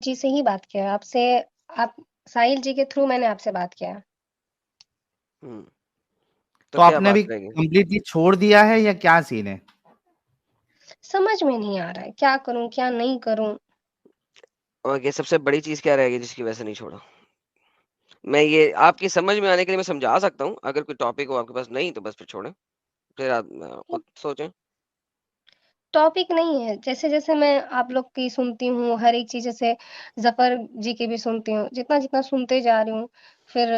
जी से ही बात किया है आपसे। आप साहिल जी के थ्रू मैंने आपसे बात किया है। तो तो क्या आपने बात भी रहेगी? कंप्लीटली छोड़ दिया है या क्या सीन है? समझ में नहीं आ रहा है, क्या करूँ, क्या नहीं करूँ? और ये सबसे बड़ी चीज़ क्या रहेगी जिसकी वजह से नहीं छोड़ा? मैं ये आपकी समझ में आने के लिए मैं समझा सकता हूँ, अगर कोई टॉपिक हो आपके पास, नहीं तो बस फिर छोड़ें। फिर आप खुद सोचें। टॉपिक नहीं है, जैसे-जैसे मैं आप लोग की सुनती हूँ, हर एक चीज़ जैसे ज़फ़र जी की भी सुनती हूँ, जितना-जितना सुनते जा रही हूँ, फिर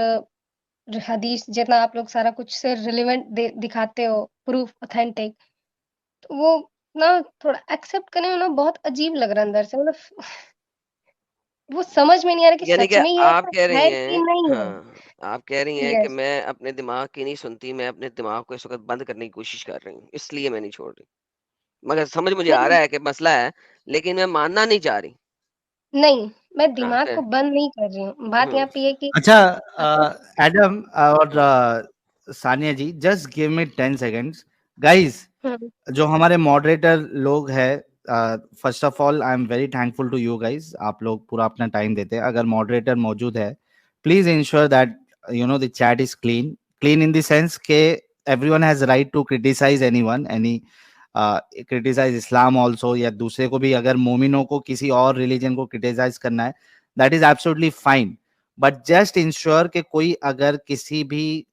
हदीस जितना आप लोग सारा कुछ से रिलेवेंट दे दिखाते हो, प्रूफ ऑथेंटिक, तो वो ना थोड़ा एक्सेप्ट करने में ना बहुत अजीब लग रहा है अंदर से, मतलब वो समझ में नहीं आ रहा कि यानी कि सच में ये आप ऐसा कह रही है कि हैं, नहीं है? हाँ, आप कह रही हैं कि यस। मैं अपने दिमाग की नहीं सुनती, मैं अपने दिमाग को इस वक़्त बंद करने की कोशिश कर रही हूँ, इसलिए मैं नहीं छोड़ रही। मगर समझ मुझे आ नहीं, रहा है कि मसला है, लेकिन मैं मानना नहीं चाह रही। नहीं, मैं हाँ, दिमाग को फिर बंद नहीं कर रही हूँ। बात हुँ, यहाँ पे ये है कि अच्छा, आपको एडम और Sania ji, just give me 10 seconds guys. हुँ, जो हमारे मॉडरेटर लोग हैं, first of all I am very thankful to you guys, आप लोग पूरा अपना टाइम देते हैं। अगर मॉडरेटर मौजूद है, please ensure that you know the chat is clean, clean in the sense के everyone has right to criticise anyone, any criticise Islam also, या दूसरे को भी अगर मोमिनों को किसी और रिलीजन को क्रिटिसाइज करना है, that is absolutely fine. But just ensure कि कोई अगर किसी भी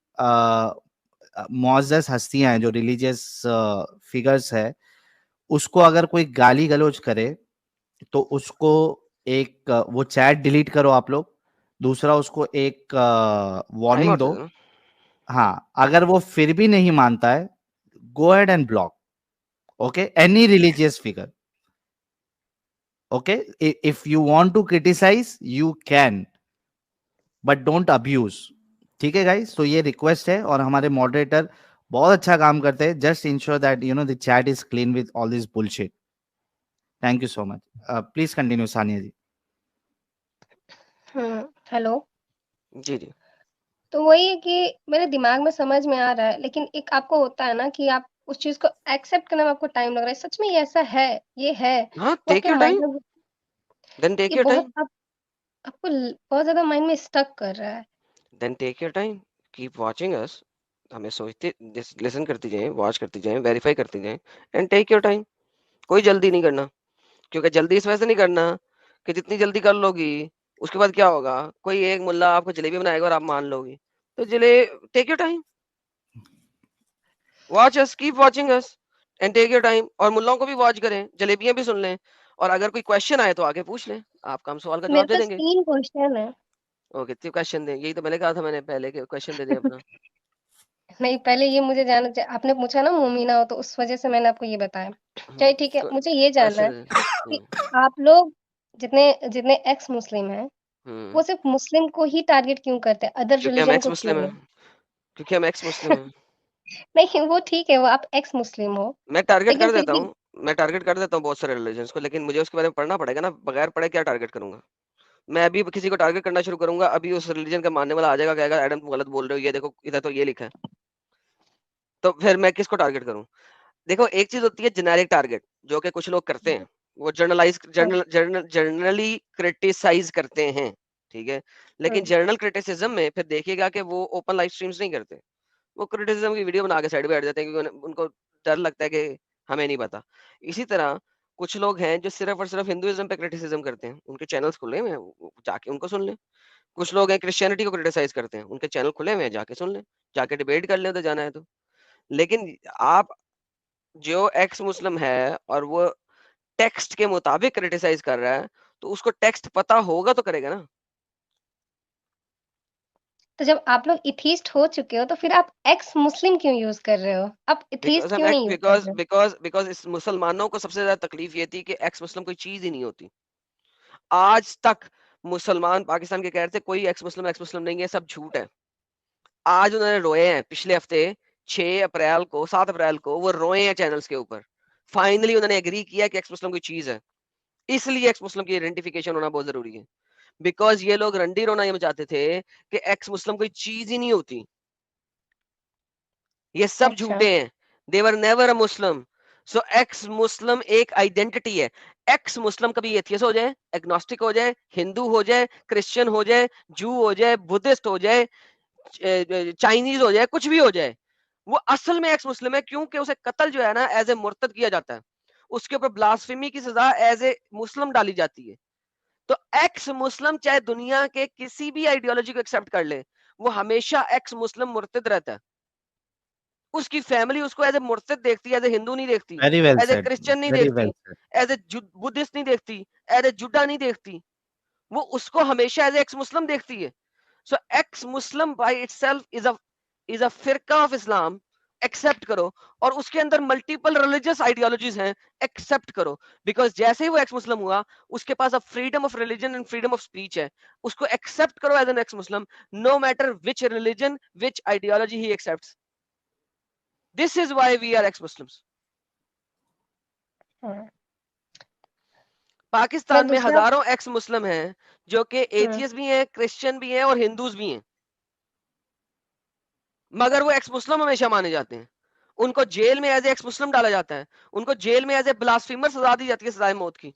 मुअज़्ज़ज़ हस्तियां हैं, जो रिलीजियस फिगर्स है, उसको अगर कोई गाली गलौज करे तो उसको एक वो चैट डिलीट करो आप लोग। दूसरा, उसको एक टाइम वार्निंग आउट दो। दे दो ना। हाँ, अगर वो फिर भी नहीं मानता है, go ahead and block, okay, any religious figure, okay. If you want to criticize you can, but don't abuse. ठीक है गाइस, तो ये रिक्वेस्ट है, और हमारे मॉडरेटर बहुत अच्छा काम करते हैं। Just ensure that you know the chat is clean with all this bullshit. Thank you so much. Please continue Sania ji. Hello. जी, जी। तो वही है कि मेरे दिमाग में समझ में आ रहा है, लेकिन एक आपको होता है ना कि आप उस चीज़ को एक्सेप्ट करने में आपको टाइम लग रहा है। सच में ये ऐसा है, हाँ, वो टेक आपके योर माइंड टाइम, में देन टेक ये योर बहुत टाइम, आप आपको बहुत ज़्यादा माइंड में स्टक कर रहा है। Then take your time, keep watching us. हमें सोचते लिसन करती जाएँ, वॉच करती जाएँ, वेरीफाई करती जाएँ एंड टेक योर टाइम। कोई जल्दी नहीं करना, क्योंकि जल्दी इस वजह से नहीं करना कि जितनी जल्दी कर लोगी, उसके बाद क्या होगा? कोई एक मुल्ला आपको जलेबी बनाएगा और आप मान लोगी। तो take your time, watch us, keep watching us and take your time. और मुल्लों को भी वॉच करें, जलेबियाँ भी सुन लें, और अगर कोई क्वेश्चन आए तो आके पूछ लें, आपका हम सवाल का मेरे जवाब दे पास देंगे। 3 क्वेश्चन है। ओके, तो क्वेश्चन दें, यही तो मैंने कहा था, मैंने पहले के क्वेश्चन दे दें अपना। नहीं, पहले ये मुझे जानना आपने पूछा ना मोमिना हो, तो उस वज़ह से मैंने आपको ये बताया। चलिए ठीक है, मुझे ये जानना है क्वेश्चन दें। कि आप लोग जितने जितने एक्स मुस्लिम हैं, हुँ, वो सिर्फ़ मुस्लिम को ही टारगेट क्यों करते हैं? अदर क्योंकि हम रिलिजन एक्स को क्यों मुस्लिम हैं, नहीं? क्योंकि हम एक्स मुस्लिम हैं। नहीं, वो ठीक है, वो आप एक्स मुस्लिम हो, मैं टारगेट लेकिन कर फिर देता भी हूँ, मैं टारगेट कर देता हूँ बहुत सारे रिलीजन्स को, लेकिन मुझे उसके बारे में पढ़ना पड़ेगा ना, बगैर पढ़े क्या टारगेट करूँगा? मैं अभी किसी को टारगेट करना शुरू करूँगा, अभी उस रिलीजन का मानने वाला आ जाएगा, कहेगा एडम तुम गलत बोल रहे हो, ये देखो इधर तो ये लिखा है। तो फिर मैं किसको टारगेट करूँ? देखो, एक चीज़ होती है जेनेरिक टारगेट, जो कि कुछ लोग करते हैं। वो हुँ, जर्नली क्रिटिसाइज़ करते हैं, ठीक है? लेकिन हुँ, जर्नल क्रिटिसिज़्म में फिर देखिएगा कि वो ओपन लाइव स्ट्रीम्स नहीं करते। वो क्रिटिसिज्म की वीडियो बना के साइड पे हट जाते हैं, क्योंकि उनको डर लगता है कि हमें नहीं पता। इसी तरह कुछ लोग हैं जो सिर्फ और सिर्फ हिंदुइज्म पे क्रिटिसिज्म करते हैं, उनके चैनल्स खुले हुए हैं, जाके उनको सुन लें। कुछ लोग हैं क्रिश्चियनिटी को क्रिटिसाइज करते हैं, उनके चैनल खुले हुए हैं, जाके सुन लें, जाके डिबेट कर लें तो जाना है तो। लेकिन आप जो एक्स मुस्लिम है और वो टेक्स्ट के मुताबिक क्रिटिसाइज कर रहा है, तो उसको टेक्स्ट पता होगा तो करेगा ना। तो जब आप लोग एथीस्ट हो चुके हो, तो फिर आप एक्स मुस्लिम क्यों यूज़ कर रहे हो? आप एथीस्ट बिकॉज हम क्यों नहीं यूज़ कर बिकॉज रहे हो? बिकॉज बिकॉज इस मुसलमानों को सबसे ज्यादा तकलीफ ये थी कि एक्स मुस्लिम कोई चीज ही नहीं होती। आज तक मुसलमान पाकिस्तान के कह रहे थे कोई एक्स मुस्लिम नहीं है, सब झूठ है। आज उन्होंने रोए हैं, पिछले हफ्ते 6 अप्रैल को 7 अप्रैल को वो रोए हैं चैनल्स के ऊपर। फाइनली उन्होंने एग्री किया कि एक्स मुस्लिम कोई चीज है, इसलिए एक्स मुस्लिम की आइडेंटिफिकेशन होना बहुत जरूरी है। बिकॉज ये लोग रंडी रोना ये चाहते थे कि एक्स मुस्लिम कोई चीज ही नहीं होती, ये सब अच्छा, झूठे हैं, दे were never a Muslim. So ex मुस्लिम एक आइडेंटिटी है। एक्स मुस्लिम कभी एथियस हो जाए, एग्नोस्टिक हो जाए, हिंदू हो जाए, क्रिश्चियन हो जाए, जू हो जाए, बुद्धिस्ट हो जाए, चाइनीज हो जाए, कुछ भी हो जाए, वो असल में एक्स मुस्लिम है, क्योंकि उसे कत्ल जो है ना एज ए मुर्तद किया जाता है, उसके ऊपर ब्लास्फेमी की सजा एज ए मुस्लिम डाली जाती है। तो एक्स मुस्लिम चाहे दुनिया के किसी भी आइडियोलॉजी को एक्सेप्ट कर ले, वो हमेशा एक्स मुस्लिम मुर्तद रहता है। उसकी फैमिली उसको एज ए मुर्तद देखती है, एज ए हिंदू नहीं देखती, Very well as a said. Christian नहीं Very देखती, well said. As a Buddhist नहीं देखती, एज ए जुडा नहीं देखती, वो उसको हमेशा एज ए एक्स मुस्लिम देखती है। So ex Muslim by itself is a फिरका ऑफ इस्लाम, एक्सेप्ट करो, और उसके अंदर मल्टीपल रिलीजियस आइडियोलॉजीज हैं, एक्सेप्ट करो, बिकॉज जैसे ही वो एक्स मुस्लिम हुआ, उसके पास अब freedom of religion and freedom of speech है, उसको एक्सेप्ट करो as an ex Muslim, no matter which religion which ideology ही accepts. This is why we are ex Muslims. हाँ। मैं पाकिस्तान में दूसरा हजारों एक्स मुस्लिम हैं जो कि हुँ, एथियस्ट भी हैं, क्रिश्चियन भी हैं और हिंदूज भी हैं, मगर वो एक्स मुस्लिम हमेशा माने जाते हैं। उनको जेल में एज ए एक्स मुस्लिम डाला जाता है, उनको जेल में एज ए ब्लास्फेमर सजा दी जाती है, सजाए मौत की।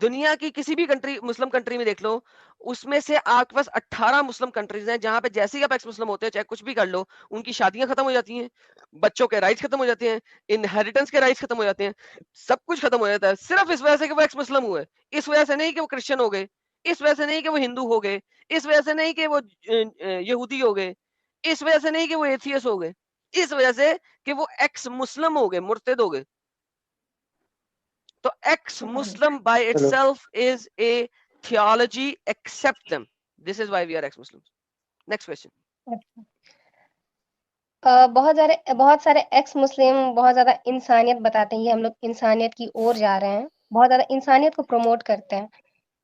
दुनिया की किसी भी कंट्री, मुस्लिम कंट्री में देख लो, उसमें से आपके पास 18 मुस्लिम कंट्रीज हैं जहां पे जैसे ही आप एक्स मुस्लिम होते हैं, चाहे कुछ भी कर लो, उनकी शादियां खत्म हो जाती हैं, बच्चों के राइट्स खत्म हो जाते हैं, इनहेरिटेंस के राइट्स खत्म हो जाते हैं, सब कुछ खत्म हो जाता है, सिर्फ इस वजह से कि वो एक्स मुस्लिम हुए। इस वजह से नहीं कि वो क्रिश्चियन हो गए, इस वजह से नहीं कि वो हिंदू हो गए, इस वजह से नहीं कि वो यहूदी हो गए, इस वजह से नहीं कि वो एथियस हो गए, इस वजह से कि वो एक्स मुस्लिम हो गए, मुर्तद हो गए। तो ex Muslim by hello itself is a theology, accept them. This is why we are ex-Muslims. Next question. अच्छा। बहुत सारे एक्स मुस्लिम बहुत ज़्यादा इंसानियत बताते हैं, ये हम लोग इंसानियत की ओर जा रहे हैं, बहुत ज़्यादा इंसानियत को प्रमोट करते हैं।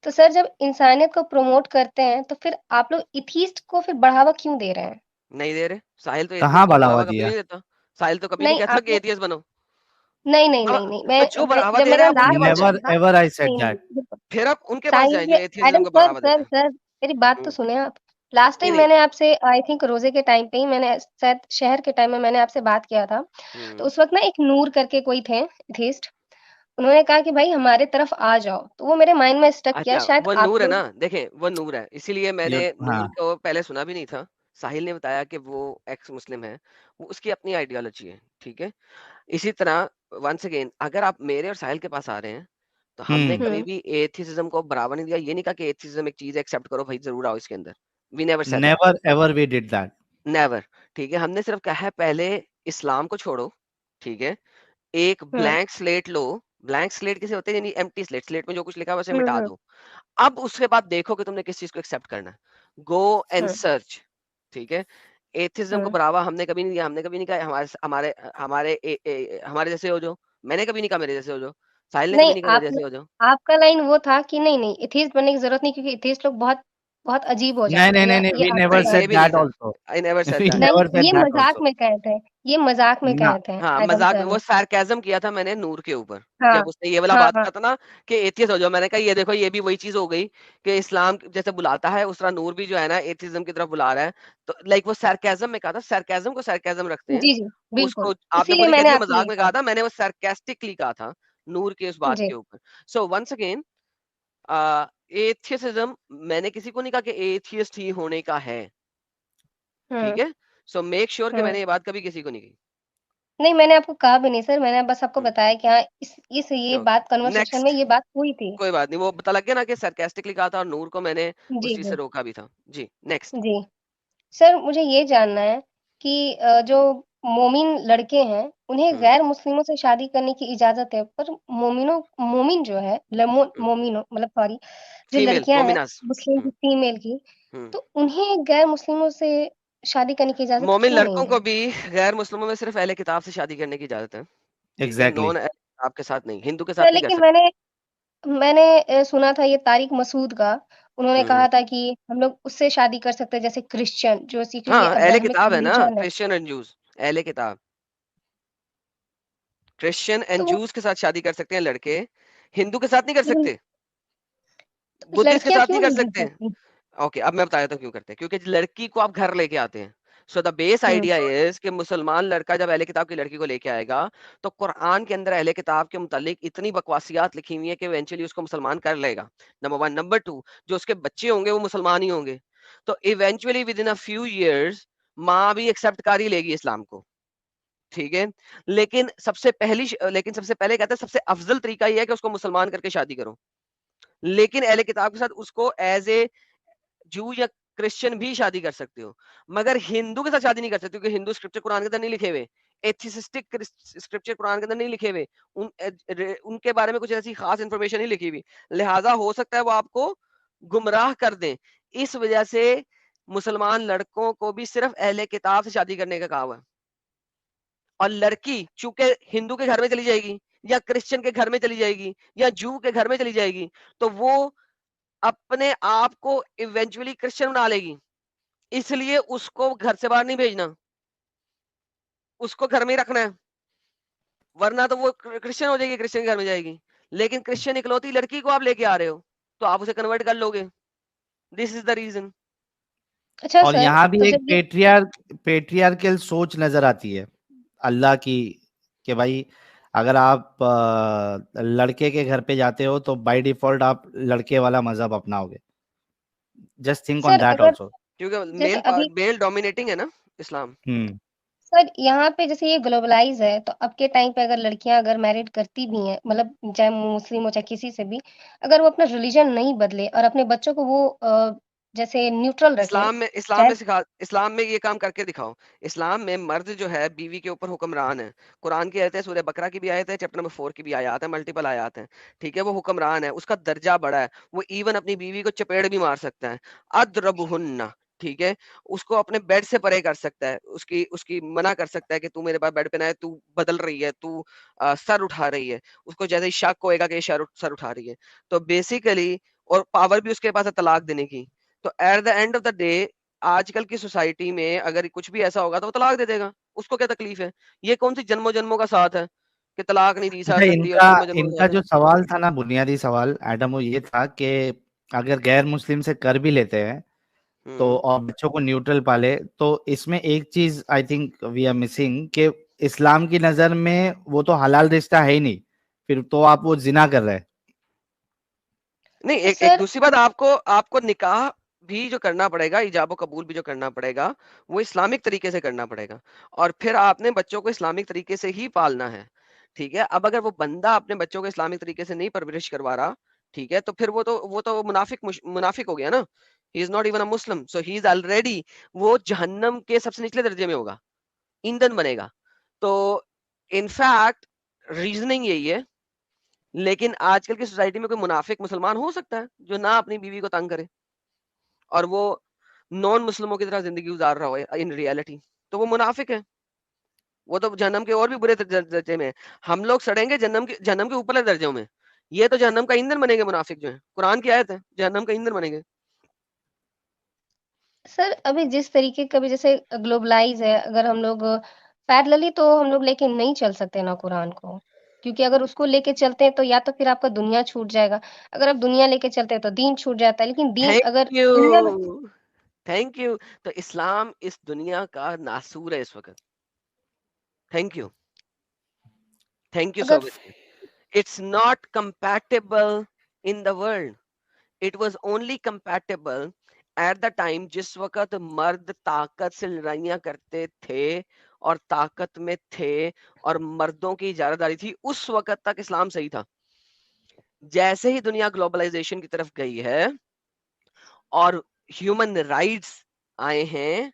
तो सर जब इंसानियत को प्रमोट करते हैं, तो फिर आप लोग एथियस्ट को फिर बढ़ावा क्यों दे रहे हैं? नहीं दे रहे। साहिल तो कहाँ एथियस्ट को बढ़ावा बढ़ावा कभी दिया? नहीं देता। साहिल तो कभी नहीं नहीं, कहता कि आपने एथियस्ट बनो। नहीं, नहीं, अब नहीं, नहीं, तो जो मैं बढ़ावा जब दे रहे मेरा हैं आप उनके लास्ट पास Never जाएं, क्वेश्चन था ever I said नहीं, that. बिल्कुल, फिर आप उनके पास साहिल जाएं जो ये एथियज्म को सर बढ़ावा सर देते हैं। सर मेरी बात तो हम्म, सुने आप। लास्ट नहीं टाइम नहीं। मैंने आपसे आई थिंक रोज़े के टाइम पे ही मैंने शायद शहर के टाइम में मैंने आपसे बात किया था। तो हम्म, उस वक़्त ना एक नूर करके कोई थे एथिस्ट, उन्होंने कहा कि भाई हमारे तरफ आ जाओ, तो वो मेरे माइंड में स्टक किया अच्छा शायद वो आप नूर है ना, लोग देखें वो नूर है, इसीलिए मैंने नूर हाँ. को पहले सुना भी नहीं था। साहिल ने बताया कि वो एक्स मुस्लिम है, वो उसकी अपनी आइडियोलॉजी है, ठीक है। इसी तरह वंस अगेन अगर आप मेरे और साहिल के पास आ रहे हैं, तो हमने कभी हुँ, भी एथियज्म को बढ़ावा नहीं दिया। ये नहीं कहा कि एथियज्म एक चीज एक्सेप्ट करो भाई, जरूर आओ इसके अंदर। We never said that, Never ever we did that. Never. ठीक है, हमने सिर्फ कहा है पहले इस्लाम को छोड़ो, ठीक है, एक हुँ, ब्लैंक स्लेट लो। ब्लैंक स्लेट किसे होते हैं, यानी एम्प्टी स्लेट, स्लेट में जो कुछ लिखा है उसे हुँ, मिटा हुँ, दो। अब उसके बाद देखो कि तुमने किस चीज को एक्सेप्ट करना है, गो एंड हुँ, सर्च, ठीक है। एथिज्म को हुँ। बढ़ावा हमने कभी नहीं दिया, हमने कभी नहीं कहा हमारे हमारे हमारे हमारे जैसे हो जाओ। मैंने कभी नहीं कहा मेरे जैसे हो जाओ। साहिल ने कभी नहीं, नहीं कहा मेरे जैसे हो जाओ। आपका लाइन वो था कि नहीं, एथियस्ट बनने की ज़रूरत नहीं क्योंकि एथियस्ट लोग बहुत बहुत अजीब हो नहीं जाते नहीं हैं नहीं या नहीं. ये We आपका never नहीं, ये said भी नहीं that था। also. I never said We that. नहीं, never said ये that मज़ाक also. में कहे थे, ये मज़ाक में ना. कहे थे हाँ, एडम मजाक सर में ने। वो सार्केज़्म किया था मैंने नूर के ऊपर। हाँ, जब उसने ये वाला हाँ, बात हाँ। कहा था ना कि एथियस्ट हो जाओ, मैंने कहा ये देखो ये भी वही चीज हो गई कि इस्लाम जैसे बुलाता है उस तरह नूर भी जो है ना एथिज्म की तरफ बुला रहा है। तो लाइक वो सार्केज़्म में कहा था, सार्केज़्म को सार्केज़्म रखते हैं। जी, जी, बिल्कुल। उसको आपने इसीलिए खुद ही कह मैंने दिया आपसे मजाक यही में कहा। कहा था, मैंने वो सार्कास्टिकली कहा था नूर के उस बात जी। के ऊपर। सो वंस अगेन एथियसिज्म, मैंने किसी को नहीं कहा कि एथियस्ट ही होने का है, ठीक हुँ, है। सो मेक श्योर कि हुँ। मैंने ये बात कभी किसी को नहीं कही। नहीं, मैंने आपको कहा भी नहीं सर, मैंने बस आपको बताया कि हाँ, इस ये ओके, बात कन्वर्सेशन में नेक्स्ट। ये बात हुई थी। कोई बात नहीं, वो पता लग गया ना कि सार्कास्टिकली कहा था और नूर को मैंने उस जी, चीज से जी, रोका भी था। जी, नेक्स्ट। जी। सर मुझे ये जानना है कि जो मोमिन लड़के हैं, उन्हें हम्म, गैर मुस्लिमों से शादी करने की इजाज़त है, पर मोमिन जो है हम्म, मोमिनो मतलब सॉरी जो फीमेल लड़कियाँ हैं मोमिनास। मुस्लिम की हम्म, फीमेल की, हम्म। तो उन्हें गैर मुस्लिमों से शादी करने की इजाज़त मोमिन क्यों लड़कों नहीं को है? भी गैर मुस्लिमों में सिर्फ अहले किताब से शादी करने की इजाजत है, ठीक है। Exactly. नॉन अहले किताब के साथ नहीं, हिंदू के सर साथ नहीं कर लेकिन सकते। मैंने सुना था ये तारिक मसूद का, उन्होंने हम्म, कहा था कि हम लोग उससे शादी कर सकते हैं जैसे क्रिश्चियन जो क्योंकि हाँ अहले अब्राहमिक किताब है ना, रिलीजन है। Christian and juice. अहले किताब क्रिश्चियन तो एंड वो जूस के साथ शादी कर सकते हैं लड़के, हिंदू के साथ नहीं कर लेकिन सकते, बुद्धिस्ट के लड़कियाँ साथ क्यों नहीं कर नहीं कर सकते। सकती? ओके, अब मैं बताया था क्यों करते हैं, क्योंकि लड़की को आप घर लेके आते हैं, so the base hmm. Idea is कि मुसलमान लड़का जब अहले किताब की लड़की को लेके आएगा तो कुरान के अंदर अहले किताब के मुतालिक इतनी बकवासियात लिखी हुई है कि इवेंचुअली उसको मुसलमान कर लेगा, नंबर वन। नंबर टू, जो उसके बच्चे होंगे वो मुसलमान ही होंगे, तो eventually with in a few years माँ भी एक्सेप्ट कर ही लेगी इस्लाम को, ठीक है। लेकिन सबसे पहले कहते हैं सबसे अफजल तरीका यह है कि उसको मुसलमान करके शादी करो, लेकिन अहले किताब के साथ उसको एज ए जू या क्रिश्चियन भी शादी कर सकते हो, मगर हिंदू के साथ शादी नहीं कर सकते, क्योंकि हिंदू स्क्रिप्चर कुरान के अंदर नहीं लिखे हुए, एथिसिस्टिक स्क्रिप्चर कुरान के अंदर नहीं लिखे हुए, उनके बारे में कुछ ऐसी खास इंफॉर्मेशन नहीं लिखी हुई, लिहाजा हो सकता है वो आपको गुमराह कर दें। इस वजह से मुसलमान लड़कों को भी सिर्फ अहले किताब से शादी करने का कहा हुआ है, और लड़की चूंकि हिंदू के घर में चली जाएगी या क्रिश्चियन के घर में चली जाएगी या जू के घर में चली जाएगी, तो वो अपने आप को इवेंचुअली क्रिश्चियन बना लेगी, इसलिए उसको घर से बाहर नहीं भेजना, उसको घर में ही रखना है, वरना तो वो क्रिश्चियन हो जाएगी, क्रिश्चियन के घर में जाएगी। लेकिन क्रिश्चियन इकलौती लड़की को आप लेके आ रहे हो तो आप उसे कन्वर्ट कर लोगे, दिस इज द रीजन। अच्छा और सर, यहाँ भी तो एक जब ये पेट्रियार्कल सोच नजर आती है अल्लाह की, कि भाई अगर आप लड़के के घर पे जाते हो तो बाय डिफॉल्ट आप लड़के वाला मजहब अपनाओगे। Just think on sir that अगर ऑल्सो। क्योंकि जैसे अभी मेल डोमिनेटिंग है ना इस्लाम। हम्म। सर यहाँ पे जैसे ये ग्लोबलाइज़ है, तो अब के टाइम पे अगर लड़कियाँ अगर मैरिड करती भी हैं, मतलब चाहे मुस्लिम हो चाहे किसी से भी, अगर वो अपना रिलीजन नहीं बदले और अपने बच्चों को वो जैसे न्यूट्रल रखे, चाहे इस्लाम में ये काम करके दिखाओ। इस्लाम में मर्द जो है बीवी के ऊपर हुक्मरान है, कुरान की आयत है, सूरह बकरा की भी आयत है, चैप्टर नंबर 4 की भी आयत है, मल्टीपल आयत है, ठीक है। वो हुक्मरान है, उसका दर्जा बड़ा है, वो इवन अपनी बीवी को चपेट भी मार सकता है, अद्रबुहुन्ना, ठीक है। उसको अपने बेड से परे कर सकता है, उसकी उसकी मना कर सकता है कि तू मेरे पास बेड पे ना है, तू बदल रही है, तू सर उठा रही है, उसको जैसे ही शक होएगा कि ये सर उठा रही है, तो बेसिकली, और पावर भी उसके पास है तलाक देने की। तो at the end of the day आजकल की सोसाइटी में अगर कुछ भी ऐसा होगा तो वो तलाक दे देगा, उसको क्या तकलीफ है। ये कौन सी जन्मों जन्मों का साथ है कि तलाक नहीं दी अच्छा, सकती और इनका जन्मों जन्मों का इनका साथ है। जो सवाल था ना, बुनियादी सवाल एडम, वो ये था कि अगर गैर मुस्लिम से कर भी लेते हैं तो हम्म। और बच्चों को न्यूट्रल पाले, तो इसमें एक चीज I think we are missing, कि इस्लाम की नजर में वो तो हलाल रिश्ता है ही नहीं, फिर तो आप वो जिना कर रहे हैं। नहीं, एक एक सर दूसरी बात, आपको आपको निकाह भी जो करना पड़ेगा, इजाब और कबूल भी जो करना पड़ेगा, वो इस्लामिक तरीके से करना पड़ेगा, और फिर आपने बच्चों को इस्लामिक तरीके से ही पालना है, ठीक है। अब अगर वो बंदा अपने बच्चों को इस्लामिक तरीके से नहीं परवरिश करवा रहा, ठीक है, तो फिर वो तो मुनाफिक हो गया ना। He is not even a Muslim, so he is already, वो जहन्नम के सबसे निचले दर्जे में होगा, ईंधन बनेगा। तो इनफैक्ट रीजनिंग यही है। लेकिन आजकल की सोसाइटी में कोई मुनाफिक मुसलमान हो सकता है जो ना अपनी बीवी को तंग करे और वो नॉन मुस्लिमों की तरह जिंदगी गुजार रहा हो इन रियलिटी, तो वो मुनाफिक है। वो तो जहन्नम के और भी बुरे दर्जे में है। हम लोग सड़ेंगे जहन्नम के ऊपर दर्जों में, ये तो जहन्नम का ईंधन बनेंगे मुनाफिक जो है, कुरान की आयत है, जहन्नम का ईंधन बनेंगे। सर अभी जिस तरीके का भी जैसे ग्लोबलाइज़ है, अगर हम लोग पैरेलली तो हम लोग लेके नहीं चल सकते ना कुरान को, क्योंकि अगर उसको लेके चलते हैं तो या तो फिर आपका दुनिया छूट जाएगा, अगर आप दुनिया लेके चलते हैं तो दीन छूट जाता है, लेकिन दीन थैंक अगर यू, दुनिया में थैंक यू। तो इस्लाम इस दुनिया का नासूर है इस वक्त। Thank you, thank you so अगर much. It's not compatible in the world, it was only compatible at the time जिस वक्त मर्द ताकत से लड़ाइयां करते थे और ताकत में थे और मर्दों की इजारादारी थी, उस वक्त तक इस्लाम सही था। जैसे ही दुनिया ग्लोबलाइजेशन की तरफ गई है और ह्यूमन राइट्स आए हैं,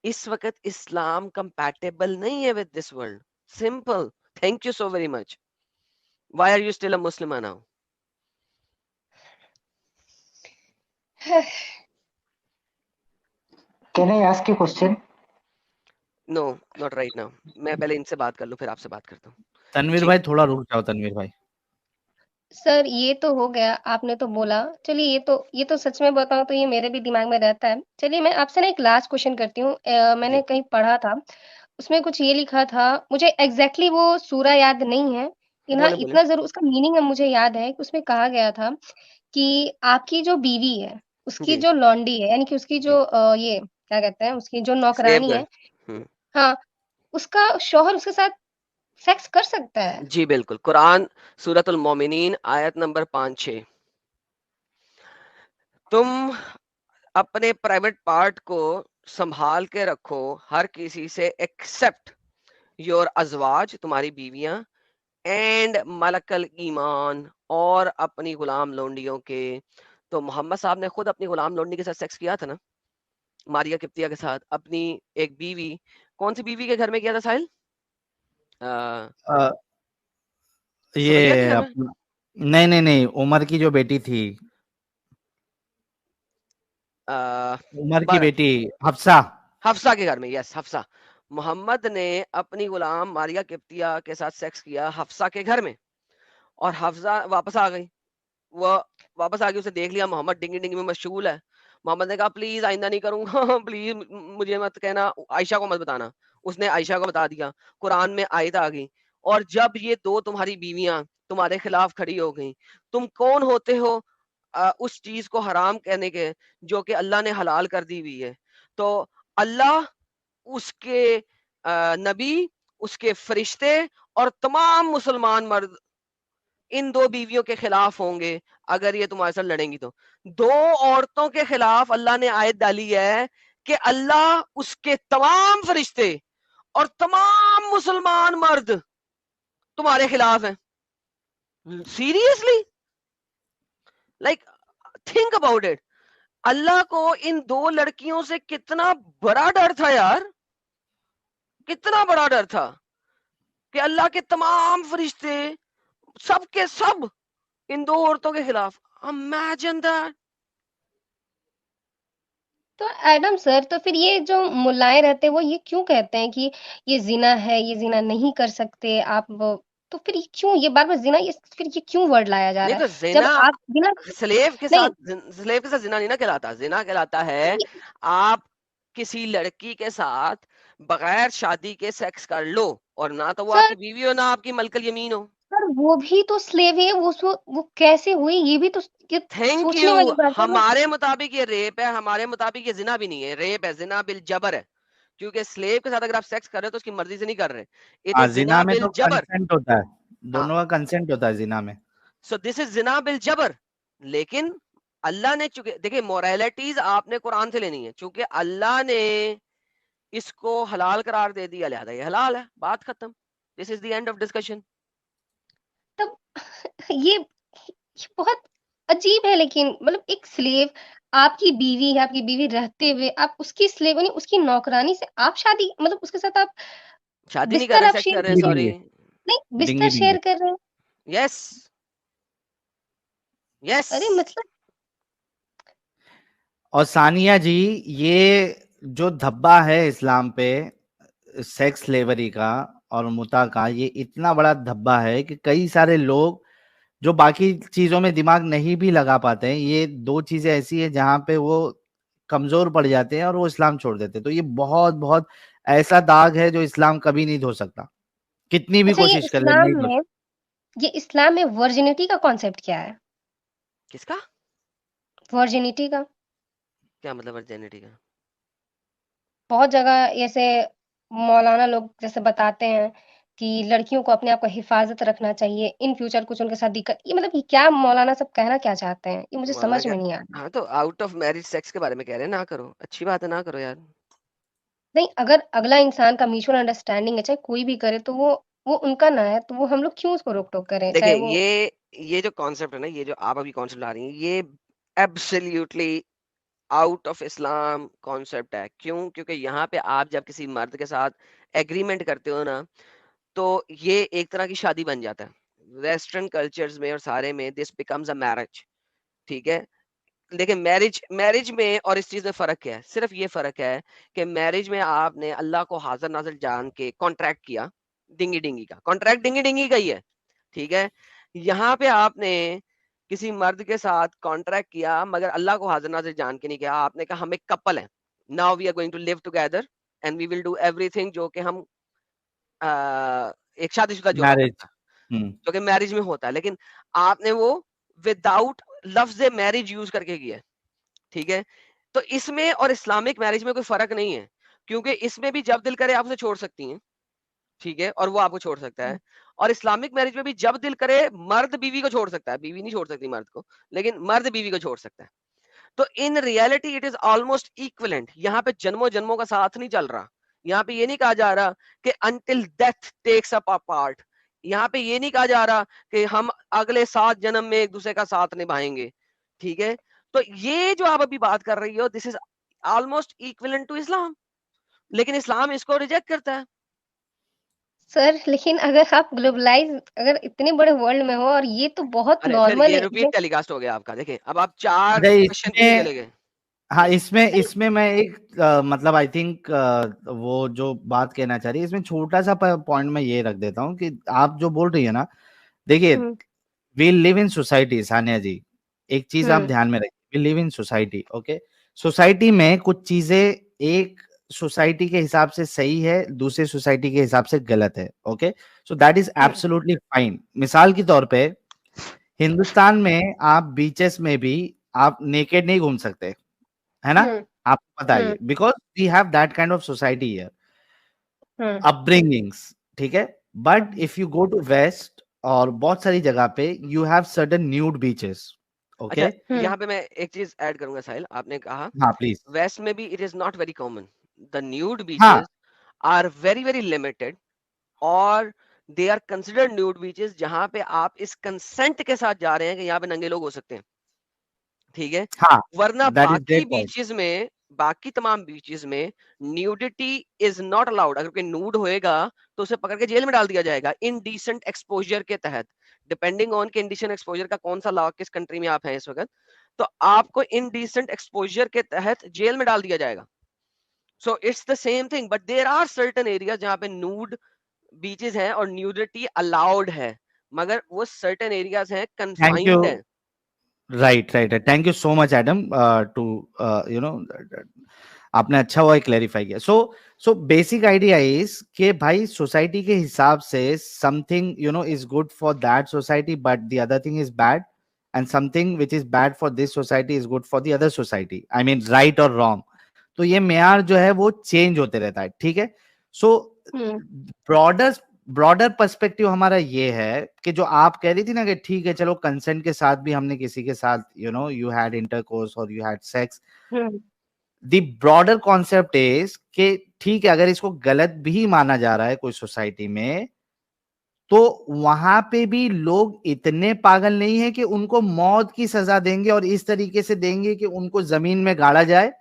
इस वक्त इस्लाम कंपैटिबल नहीं है with this world, simple. Thank you so very much. Why are you still a Muslim now? Can I ask you a question? No, not right now. मैं पहले इनसे बात कर लूं फिर आपसे बात करता हूँ। तनवीर जी। भाई थोड़ा रुक जाओ, तनवीर भाई। सर ये तो हो गया, आपने तो बोला, चलिए ये तो सच में बताऊँ तो ये मेरे भी दिमाग में रहता है। चलिए मैं आपसे ना एक लास्ट क्वेश्चन करती हूँ। मैंने जी, कहीं पढ़ा था, उसमें कुछ ये लिखा था, मुझे एग्ज़ैक्टली वो सूरा याद नहीं है, लेकिन हाँ, बोले बोले। इतना ज़रूर उसका मीनिंग अब मुझे याद है कि उसमें कहा गया था कि आपकी जो बीवी है, उसकी जी, जो लॉन्डी है, यानी कि उसकी जी, जो ये क्या कहते हैं उसकी जो स्लेव नौकरानी गर्ल। है, हाँ, उसका शौहर उसके साथ सेक्स कर सकता है। जी बिल्कुल, कुरान सूरतुल मोमिनीन आयत नंबर 5-6। तुम अपने प्राइवेट पार्ट को संभाल के रखो हर किसी से एक्सेप्ट योर अजवाज, तुम्हारी बीवियां, एंड मलकल ईमान, और अपनी गुलाम लोंडियों के। तो मोहम्मद साहब ने खुद अपनी गुलाम लोंडी के साथ सेक्स किया था ना, मारिया किप्तिया के साथ, अपनी एक बीवी। कौन सी बीवी के घर में किया था साहिल? अ, समझ गया ये क्या मैं? अपना नहीं नहीं नहीं, उमर की जो बेटी थी, उमर की बर बेटी हफ्सा। हफ्सा के घर में, यस, हफ्सा। मोहम्मद ने अपनी गुलाम मारिया किप्तिया के साथ सेक्स किया हफ्सा के घर में, और हफ्सा वापस आ गई। वो वापस आ गई, उसे देख लिया मोहम्मद डिंगी डिंगी में मशगूल है। मोहम्मद ने कहा प्लीज आइंदा नहीं करूंगा प्लीज मुझे मत कहना, आयशा को मत बताना। उसने आयशा को बता दिया, कुरान में आयत आ गई। और जब ये दो तुम्हारी बीवियां तुम्हारे खिलाफ खड़ी हो गई, तुम कौन होते हो उस चीज को हराम कहने के जो कि अल्लाह ने हलाल कर दी हुई है? तो अल्लाह, उसके नबी, उसके फरिश्ते और तमाम मुसलमान मर्द इन दो बीवियों के खिलाफ होंगे अगर ये तुम्हारे साथ लड़ेंगी। तो दो औरतों के खिलाफ अल्लाह ने आयत डाली है कि अल्लाह, उसके तमाम फरिश्ते और तमाम मुसलमान मर्द तुम्हारे खिलाफ हैं। Seriously, like, think about it. Allah को इन दो लड़कियों से कितना बड़ा डर था यार, कितना बड़ा डर था कि अल्लाह के तमाम फरिश्ते सब के सब इन दो औरतों के खिलाफ। Imagine that. तो एडम सर, तो फिर ये जो मुल्लाएं रहते हैं वो ये क्यों कहते हैं कि ये जिना है, ये जिना नहीं कर सकते आप तो फिर ये क्यों ये बार बार जिना, ये फिर ये क्यों वर्ड लाया जा नहीं रहा तो है जब जिना आप बिना स्लेव के नहीं साथ, स्लेव के साथ जिना नहीं ना कहलाता। जिना कहलाता है आप किसी लड़की के साथ बगैर शादी के सेक्स कर लो, और ना तो वो सर आपकी बीवी हो ना आपकी मलकल यमीन हो। सर वो भी तो स्लेव है, वो कैसे हुई ये भी तो ये थैंक सोचने यू। वाली बात है ना। हमारे मुताबिक ये रेप है, हमारे मुताबिक ये जिना भी नहीं है, रेप है, जिना बिल जबर है। क्योंकि स्लेव के साथ अगर आप सेक्स कर रहे हो तो उसकी मर्जी से नहीं कर रहे। इट हाँ, इज जिना जिना में बिल तो जबर। कंसेंट होता है, हाँ, दोनों का कंसेंट होता है जिना में। So this is Jinnah bill जबर। लेकिन अल्लाह ने, चूंकि देखिए मोरालिटीज आपने कुरान से लेनी है, चूंकि अल्लाह ने इसको हलाल करार दे दिया, लिहाजा ये हलाल है, बात खत्म। This is the end of discussion. तब ये बहुत अजीब है, लेकिन मतलब एक स्लेव आपकी बीवी है, आपकी बीवी रहते हुए आप उसकी स्लेव यानी उसकी नौकरानी से आप शादी मतलब उसके साथ आप शादी नहीं कर बिस्तर रहे, आप सेक्स शेयर कर रहे हैं, डिंगी कर रहे सॉरी। डिंगी, हैं, नहीं बिस्तर डिंगी डिंगी। शेयर कर रहे हैं। Yes, yes. अरे मतलब और सानिया जी, ये जो धब्बा है इस्लाम पे सेक्स स्लेवरी का और मुता का, ये इतना बड़ा धब्बा है कि कई सारे लोग जो बाकी चीजों में दिमाग नहीं भी लगा पाते हैं, ये दो चीजें ऐसी है जहां पे वो कमजोर पड़ जाते हैं और वो इस्लाम छोड़ देते हैं। तो ये बहुत बहुत ऐसा दाग है जो इस्लाम कभी नहीं धो सकता, कितनी भी अच्छा, कोशिश कर ले नहीं धो सकता। ये इस्लाम में वर्जिनिटी का कॉन्सेप्ट क्या है? किसका? वर्जिनिटी का क्या मतलब वर्जिनिटी का? बहुत जगह ऐसे मौलाना लोग जैसे बताते हैं कि लड़कियों को अपने आप को हिफाजत रखना चाहिए, इन फ्यूचर कुछ उनके साथ दिक्कत, ये मतलब ये क्या मौलाना सब कहना क्या चाहते हैं? ये मुझे मौलाना समझ क्या? में नहीं आ रहा। हाँ तो आउट ऑफ मैरिज सेक्स के बारे में कह रहे हैं, ना करो, अच्छी बात है, ना करो यार। नहीं, अगर अगला इंसान का म्यूचुअल अंडरस्टैंडिंग है, चाहे कोई भी करे, तो वो उनका ना है, तो वो हम लोग क्यों उसको रोक-टोक करें? देखिए, चाहे वो ये जो कॉन्सेप्ट है ना, ये जो आप अभी कॉन्सेप्ट ला रही हैं, ये absolutely out of Islam concept है। क्यों? क्योंकि यहाँ पे आप जब किसी मर्द के साथ एग्रीमेंट करते हो ना, तो ये एक तरह की शादी बन जाता है वेस्टर्न कल्चर्स में, और सारे में दिस बिकम्स अ मैरिज। ठीक है, देखिए मैरिज मैरिज में और इस चीज में फर्क क्या है? सिर्फ ये फर्क है कि मैरिज में आपने अल्लाह को हाजिर नाजिर जान के कॉन्ट्रैक्ट किया, डिंगी डिंगी का कॉन्ट्रैक्ट, डिंगी डिंगी का ही है। ठीक है, यहाँ पे आपने किसी मर्द के साथ कॉन्ट्रैक्ट किया मगर अल्लाह को हाजिर नाजिर जान के नहीं किया। आपने कहा हम एक कपल हैं, now we are going to live together and we will do everything जो कि हम एक शादीशुदा जोड़ा मैरिज। करता है, जो कि मैरिज में होता है। लेकिन आपने वो विदाउट लफ्ज मैरिज यूज करके किया है। ठीक है, तो इसमें और इस्लामिक मैरिज में कोई फर्क नहीं है, क्योंकि इसमें भी जब दिल करे आप उसे छोड़ सकती हैं, ठीक है, और वो आपको छोड़ सकता है। और इस्लामिक मैरिज में भी जब दिल करे मर्द बीवी को छोड़ सकता है, बीवी नहीं छोड़ सकती मर्द को, लेकिन मर्द बीवी को छोड़ सकता है। तो in reality it is almost equivalent. यहाँ पे जन्मों जन्मों का साथ नहीं चल रहा। यहाँ पे ये नहीं कहा जा रहा कि until death takes up part. यहाँ पे ये नहीं कहा जा रहा कि हम अगले 7 जन्म में एक दूसरे का साथ निभाएंगे, ठीक है। तो ये जो आप अभी बात कर रही हो, this is almost equivalent to Islam, लेकिन इस्लाम इसको रिजेक्ट करता है। सर लेकिन अगर आप ग्लोबलाइज अगर इतने बड़े वर्ल्ड में हो और ये तो बहुत अरे फिर नॉर्मल ये है रिपीट टेलीकास्ट हो गया आपका। देखिए अब आप 4 अच्छा क्वेश्चन पीछे चले इसमें, गए। हाँ इसमें नहीं इसमें मैं एक मतलब आई थिंक वो जो बात कहना चाह रही है इसमें छोटा सा पॉइंट मैं ये रख देता हूँ कि आप जो बोल रही है ना, देखिए हुँ, we live in society Sania ji, एक चीज आप हुँ, ध्यान में रखिए, we live in society, okay. Society में कुछ चीजें एक सोसाइटी के हिसाब से सही है, दूसरे सोसाइटी के हिसाब से गलत है, okay. So that is hmm, absolutely fine. मिसाल के तौर पे हिंदुस्तान में आप बीचेस में भी आप नेकेड नहीं घूम सकते, है ना, हुँ, आपको पता है हुँ, ये, because we have that kind of society here, हुँ, अपब्रिंगिंग्स, ठीक है। But if you go to west और बहुत सारी जगह पे you have certain nude beaches, अच्छा, ओके। हुँ, यहाँ पे मैं एक चीज ऐड करूंगा साहिल। आपने कहा हाँ प्लीज। वेस्ट में भी it is not very common. The nude हाँ beaches are very very limited, और they are considered nude beaches जहां पे आप इस कंसेंट के साथ जा रहे हैं कि यहाँ पे नंगे लोग हो सकते हैं, ठीक है। हाँ, वरना दैट इज बाकी ग्रेट पॉइंट। बीचेस में, बाकी तमाम बीचेस में न्यूडिटी इज नॉट अलाउड। अगर कोई न्यूड होएगा तो उसे पकड़ के जेल में डाल दिया जाएगा इनडिसेंट एक्सपोजर के तहत, डिपेंडिंग ऑन कि इनडिसेंट एक्सपोजर का कौन सा लॉ, किस कंट्री में आप हैं इस वक्त, तो आपको इनडिसेंट एक्सपोजर के तहत जेल में डाल दिया जाएगा। So it's the same thing, but there are certain areas जहां पे न्यूड बीचेस हैं और न्यूडिटी अलाउड है, मगर वो सर्टेन एरियाज हैं, थैंक यू। कन्फाइंड है। Right right, thank you so much Adam to you know, आपने अच्छा हुआ क्लेरिफाई किया। सो बेसिक आइडिया इज कि भाई सोसाइटी के हिसाब से something you know is good for that society but the other thing is bad, and something which is bad for this society is good for the other society, I mean right और wrong. तो ये मेयार जो है वो change होते रहता है, ठीक है। सो हुँ, ब्रॉडर ब्रॉडर पर्सपेक्टिव हमारा ये है कि जो आप कह रही थी ना कि ठीक है चलो कंसेंट के साथ भी हमने किसी के साथ you know you had intercourse और यू हैड सेक्स, हुँ, द ब्रॉडर कॉन्सेप्ट इज कि ठीक है अगर इसको गलत भी माना जा रहा है कोई सोसाइटी में, तो वहां पे भी लोग इतने पागल नहीं है कि उनको मौत की सजा देंगे और इस तरीके से देंगे कि उनको जमीन में गाड़ा जाए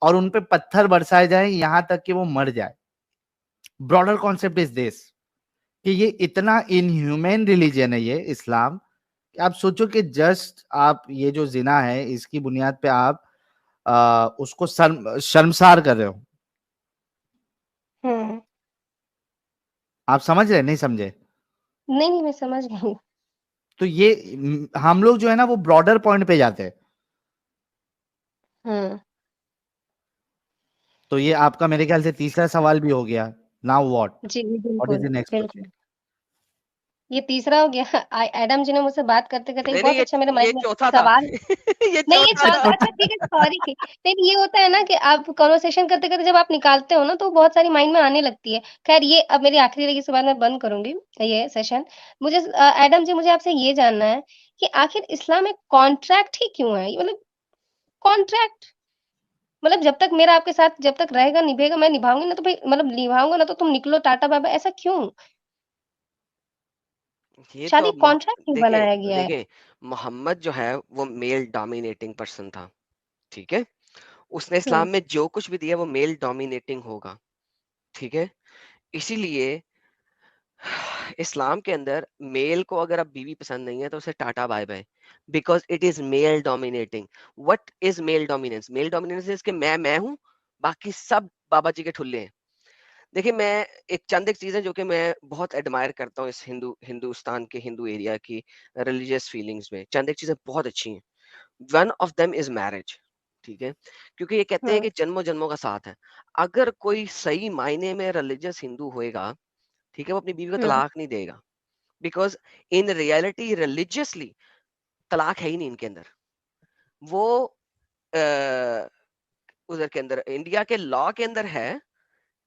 और उन पे पत्थर बरसाए जाए यहां तक कि वो मर जाए। ब्रॉडर कॉन्सेप्ट इज दिस कि ये इतना इनह्यूमन रिलीजन है ये इस्लाम, कि आप सोचो कि जस्ट आप ये जो जिना है इसकी बुनियाद पे आप उसको शर्मसार कर रहे हो। हुँ। आप समझ रहे हैं? नहीं समझे? नहीं, नहीं मैं समझ गई। तो ये हम लोग जो है ना वो ब्रॉडर पॉइंट पे जाते हैं। हुँ, तो ये आपका मेरे ख्याल से तीसरा सवाल भी हो गया। नाउ जी, व्हाट इज बिल्कुल, द नेक्स्ट क्वेश्चन? बिल्कुल। ये तीसरा हो गया। एडम जी ने मुझसे बात करते-करते नहीं नहीं, बहुत अच्छा मेरे ये माइंड में चौथा था। सवाल ये नहीं ये चौथा चौ था। अच्छा ठीक है सॉरी। लेकिन ये होता है ना कि आप कन्वर्सेशन करते-करते जब आप निकालते हो ना तो बहुत सारी माइंड में आने लगती है। ख़ैर ये अब मेरी आखिरी रहेगी, इसके बाद मैं बंद करूँगी ये सेशन। मुझे एडम जी मुझे आपसे ये जानना है कि आखिर इस्लाम एक कॉन्ट्रैक्ट ही क्यों है? मतलब कॉन्ट्रैक्ट मतलब जब तक मेरा आपके साथ जब तक रहेगा, निभेगा, मैं निभाऊँगी ना तो भई मतलब निभाऊँगा ना तो तुम निकलो टाटा बाय-बाय ऐसा क्यों? ये तो शादी अब कॉन्ट्रैक्ट क्यों देखिए बनाया गया है? देखिए, मोहम्मद जो है वो मेल डोमिनेटिंग पर्सन था, ठीक है। उसने हुँ, इस्लाम में जो कुछ भी दिया वो मेल डोमिनेटिंग होगा, ठीक है। इसीलिए इस्लाम के अंदर मेल को अगर अब बीवी पसंद नहीं है तो उसे tata bye bye, because it is male dominating. What is male dominance? Male dominance is कि मैं हूं, बाकी सब बाबा जी के ठुल्ले हैं। देखिए मैं एक चीजें जो कि मैं बहुत एडमायर करता हूँ इस हिंदुस्तान के हिंदू एरिया की रिलीजियस फीलिंग्स में, चंद एक चीजें बहुत अच्छी हैं। One of them is marriage, ठीक है। क्योंकि ये कहते हैं हुँ, कि जन्मों जन्मों का साथ है। अगर कोई सही मायने में रिलीजियस हिंदू होएगा, ठीक है, वो अपनी बीवी को हुँ, तलाक नहीं देगा, बिकॉज इन रियलिटी रिलीजियसली तलाक है ही नहीं इनके अंदर। वो उधर के अंदर, इंडिया के लॉ के अंदर है,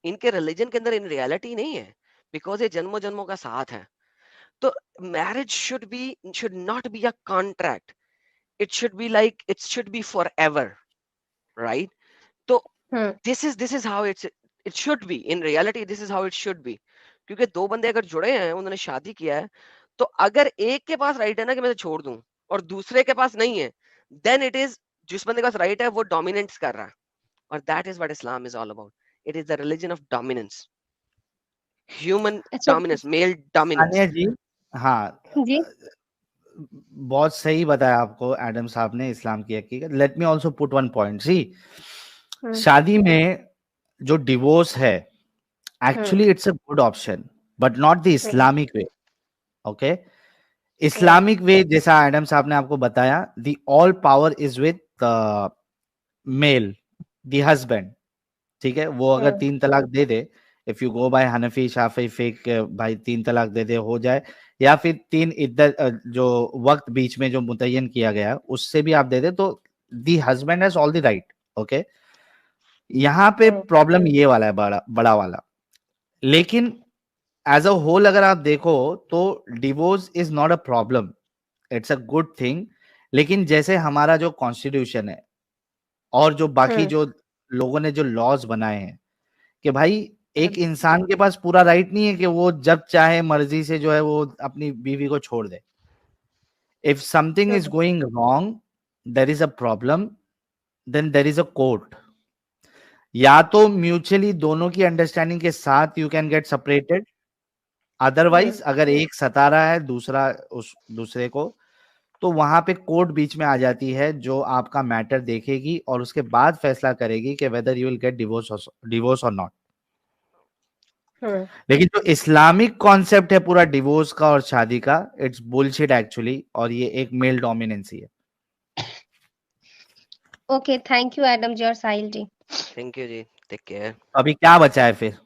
इनके रिलीजन के अंदर इन रियलिटी नहीं है, बिकॉज ये जन्मों जन्मों का साथ है। तो marriage should not be a contract, it should be like, it should be forever, right? तो this is how it should be in reality, this is how it should be. क्योंकि दो बंदे अगर जुड़े हैं, उन्होंने शादी किया है, तो अगर एक के पास राइट है ना कि मैं छोड़ दूं, और दूसरे के पास नहीं है, देन इट इज, जिस बंदे के पास राइट है वो डोमिनेंस कर रहा है, और that is what Islam is all about. It is the religion of dominance, human अच्छा डोमिनेंस, मेल डोमिनेंस। सानिया जी, हाँ, जी। बहुत सही बताया आपको एडम साहब ने इस्लाम की हकीकत। Let me also put one point, see शादी में जो डिवोर्स है, actually it's a good option, but not the Islamic way. Okay, Islamic way जैसा एडम साहब ने आपको बताया, the all power is with male, the husband. ठीक है, वो अगर 3 तलाक दे दे, इफ यू गो बाय हनफी शाफी फिक, भाई 3 तलाक दे दे हो जाए, या फिर 3 इद्दत जो वक्त बीच में जो मुतय्यन किया गया उससे भी आप दे दे, तो the husband has all the right. Okay, यहाँ पे प्रॉब्लम ये वाला है, बड़ा बड़ा वाला। लेकिन एज अ होल अगर आप देखो तो divorce is not a problem, it's a good thing. लेकिन जैसे हमारा जो कॉन्स्टिट्यूशन है और जो बाकी जो लोगों ने जो लॉज बनाए हैं, कि भाई एक इंसान के पास पूरा राइट नहीं है कि वो जब चाहे मर्जी से जो है वो अपनी बीवी को छोड़ दे। If something is going wrong, there is a problem, then there is a court. या तो म्यूचुअली दोनों की अंडरस्टैंडिंग के साथ you can get separated, otherwise अगर एक सता रहा है दूसरा उस दूसरे को, तो वहां पे कोर्ट बीच में आ जाती है, जो आपका मैटर देखेगी और उसके बाद फैसला करेगी कि whether you will get divorce और नॉट। लेकिन जो इस्लामिक कॉन्सेप्ट है पूरा डिवोर्स का और शादी का, इट्स बुलशिट एक्चुअली, और ये एक मेल डोमिनेंसी है। Okay, thank you Adam ji और साहिल जी। थैंक यू जी, टेक केयर। अभी क्या बचा है फिर?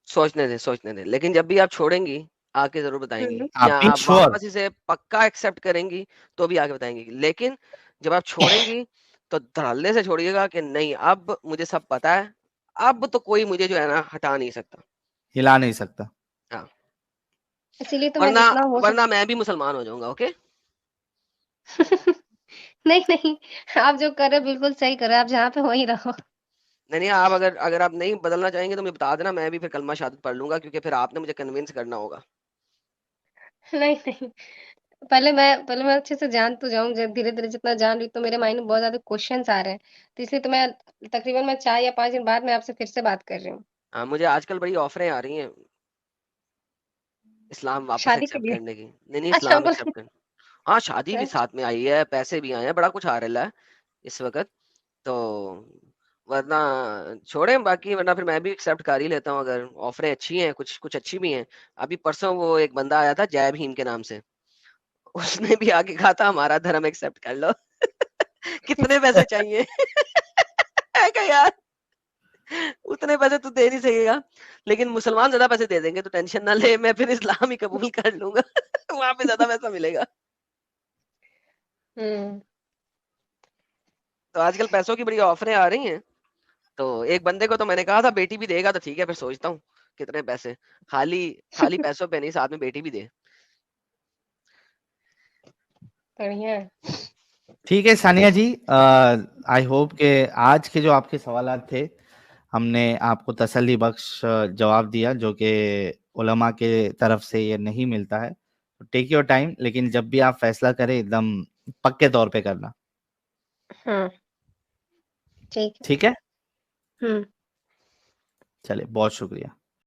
सोचने दे, लेकिन जब भी आप छोड़ेंगी आके जरूर बताएंगी, आप या बीइंग आप श्योर? वापस इसे पक्का एक्सेप्ट करेंगी तो भी आके बताएंगी। लेकिन जब आप छोड़ेंगी तो धड़ल्ले से छोड़िएगा कि नहीं, अब मुझे सब पता है, अब तो कोई मुझे जो है ना हटा नहीं सकता। हिला नहीं सकता। हाँ, इसीलिए तो मैं वरना जितना हो वरना मैं भी मुसलमान हो जाऊंगा। ओके, नहीं, नहीं, आप जो कर रहे हो बिल्कुल सही कर रहे हो, आप जहाँ पे वहीं रहो। नहीं नहीं, आप अगर अगर आप नहीं बदलना चाहेंगे तो मुझे बता देना, मैं भी फिर कलमा शहादत पढ़ लूंगा, क्योंकि फिर आपने मुझे कन्विंस करना होगा। नहीं, नहीं, पहले मैं अच्छे से जान तो जाऊँ, ज धीरे-धीरे जितना जान रही हूँ, तो मेरे माइंड में बहुत ज़्यादा क्वेश्चन्स आ रहे हैं। तो इसलिए तो मैं तकरीबन मैं 4 या 5 दिन बाद मैं आपसे फिर से बात कर रही हूँ। हाँ, मुझे आजकल बड़ी ऑफरें आ रही हैं इस्लाम वापस शादी के एक्सेप्ट लिए? करने की। नहीं नहीं, अच्छा इस्लाम बोला। एक्सेप्ट करने। हाँ, शादी भी अच्छा। साथ में आई है, पैसे भी आए हैं, बड़ा कुछ आ रहा है इस वक्त। तो वरना छोड़ें बाकी, वरना फिर मैं भी एक्सेप्ट कर ही लेता हूँ, अगर ऑफरें अच्छी हैं, कुछ कुछ अच्छी भी हैं। अभी परसों वो एक बंदा आया था जय भीम के नाम से, उसने भी आके कहा था हमारा धर्म एक्सेप्ट कर लो। कितने पैसे चाहिए? मैं कहा यार, उतने पैसे तो दे नहीं सकेगा, लेकिन मुसलमान ज्यादा पैसे दे देंगे, तो टेंशन ना ले, मैं फिर इस्लाम ही कबूल कर लूंगा। वहां पे ज्यादा पैसा मिलेगा। हुँ। तो आजकल पैसों की बड़ी ऑफरें आ रही हैं। तो एक बंदे को तो मैंने कहा था बेटी भी देगा तो ठीक है, फिर सोचता हूँ कितने पैसे, खाली खाली पैसों पे नहीं, साथ में बेटी भी दे। बढ़िया है। ठीक है सानिया जी, आई होप के आज के जो आपके सवालात थे, हमने आपको तसल्ली बख्श जवाब दिया, जो कि उलमा के तरफ से ये नहीं मिलता है। टेक योर टाइम, लेकिन जब भी आप फैसला करें एकदम पक्के तौर पे करना। हाँ, ठीक है। ठीक है, हुँ। चलिए, बहुत शुक्रिया।